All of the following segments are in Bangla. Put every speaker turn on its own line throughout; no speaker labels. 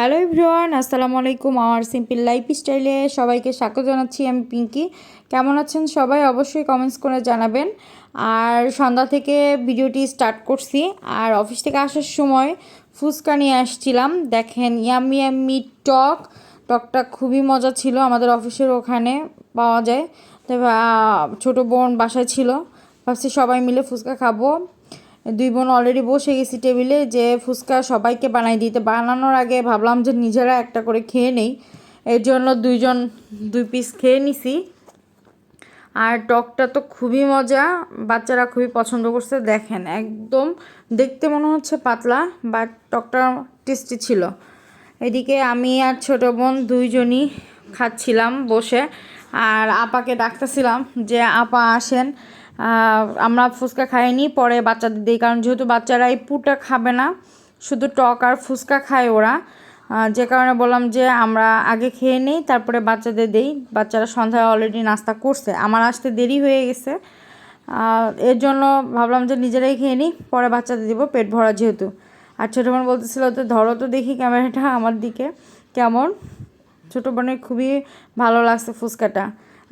হ্যালো এভরিওয়ান, আসসালামু আলাইকুম। আমার সিম্পল লাইফ স্টাইলে সবাইকে স্বাগত জানাচ্ছি। আমি পিঙ্কি। কেমন আছেন সবাই? অবশ্যই কমেন্টস করে জানাবেন। আর সন্ধ্যা থেকে ভিডিওটি স্টার্ট করছি। আর অফিস থেকে আসার সময় ফুচকা নিয়ে আসছিলাম। দেখেন, ইয়াম্মি ইয়াম্মি টকটা খুবই মজা ছিল। আমাদের অফিসের ওখানে পাওয়া যায়। তবে ছোটো বোন বাসায় ছিল, ভাবছি সবাই মিলে ফুচকা খাবো। দুই বোন অলরেডি বসে গেছি টেবিলে, যে ফুচকা সবাইকে বানাই দিতে। বানানোর আগে ভাবলাম যে নিজেরা একটা করে খেয়ে নেই, এর জন্য দুই পিস খেয়ে নিছি। আর টকটা তো খুবই মজা, বাচ্চারা খুবই পছন্দ করছে। দেখেন, একদম দেখতে মনে হচ্ছে পাতলা, বাট টকটা টেস্টি ছিল। এদিকে আমি আর ছোটো বোন দুইজনই খাচ্ছিলাম বসে, আর আপাকে ডাকতেছিলাম যে আপা আসেন, আমরা ফুচকা খাইনি, পরে বাচ্চাদের দিই। কারণ যেহেতু বাচ্চারা এই পুরটা খাবে না, শুধু টক আর ফুচকা খায় ওরা, যে কারণে বললাম যে আমরা আগে খেয়ে নিই, তারপরে বাচ্চাদের দেই। বাচ্চারা সন্ধ্যায় অলরেডি নাস্তা করছে, আমার আসতে দেরি হয়ে গেছে। এর জন্য ভাবলাম যে নিজেরাই খেয়ে নিই, পরে বাচ্চাদের দিব, পেট ভরা যেহেতু। আর ছোটো বোন বলতেছিল তো ধরো তো দেখি ক্যামেরাটা আমার দিকে কেমন। ছোটো বোনের খুবই ভালো লাগছে ফুচকাটা।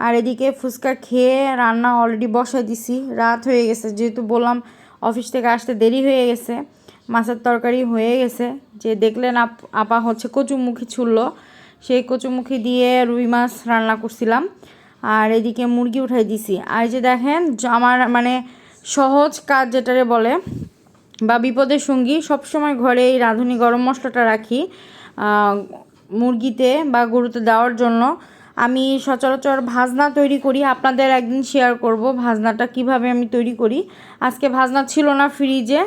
আর এদিকে ফুচকা খেয়ে রান্না অলরেডি বসাই দিছি, রাত হয়ে গেছে। যেহেতু বললাম অফিস থেকে আসতে দেরি হয়ে গেছে, মাছের তরকারি হয়ে গেছে। যে দেখলেন আপা হচ্ছে কচুমুখী ছুললো, সেই কচুমুখী দিয়ে রুই মাছ রান্না করছিলাম। আর এদিকে মুরগি উঠাই দিছি। আর যে দেখেন, আমার মানে সহজ কাজ যেটারে বলে, বা বিপদের সঙ্গী, সবসময় ঘরে এই রাঁধুনি গরম মশলাটা রাখি মুরগিতে বা গরুতে দেওয়ার জন্য। আমি সচরাচর ভাজনা তৈরি করি, আপনাদের একদিন শেয়ার করব ভাজনাটা কিভাবে আমি তৈরি করি। আজকে ভাজনা ছিল না ফ্রিজে,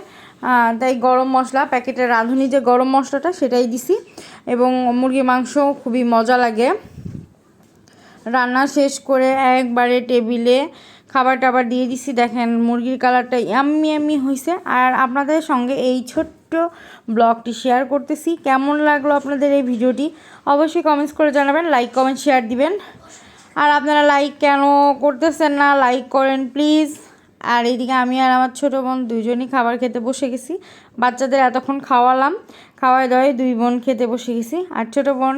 তাই গরম মশলা, প্যাকেটের রাঁধুনি যে গরম মশলাটা সেটাই দিছি। এবং মুরগির মাংস খুবই মজা লাগে। রান্না শেষ করে একবারে টেবিলে খাবার টাবার দিয়ে দিছি। দেখেন মুরগির কালারটা ইয়াম্মি ইয়াম্মি হয়েছে। আর আপনাদের সঙ্গে এই ছোট্ট ব্লগটি শেয়ার করতেছি। কেমন লাগলো আপনাদের এই ভিডিওটি অবশ্যই কমেন্টস করে জানাবেন, লাইক কমেন্ট শেয়ার দিবেন। আর আপনারা লাইক কেন করতেছেন না, লাইক করেন প্লিজ। আর এইদিকে আমি আর আমার ছোটো বোন দুইজনই খাবার খেতে বসে গেছি। বাচ্চাদের এতক্ষণ খাওয়ালাম, খাওয়াই দাওয়াই দুই বোন খেতে বসে গেছি। আর ছোটো বোন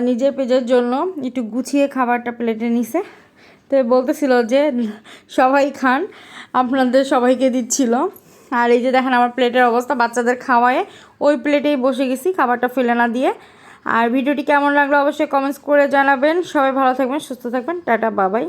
নিজের পেজের জন্য একটু গুছিয়ে খাবারটা প্লেটে নিছে। তো বলতেছিল যে সবাই খান, আপনাদের সবাইকে দিচ্ছিল। আর এই যে দেখেন আমার প্লেটের অবস্থা, বাচ্চাদের খাওয়ায়ে ওই প্লেটেই বসে গেছি, খাবারটা ফেলে না দিয়ে। আর ভিডিওটি কেমন লাগলো অবশ্যই কমেন্টস করে জানাবেন। সবাই ভালো থাকবেন, সুস্থ থাকবেন, টাটা বাবাই।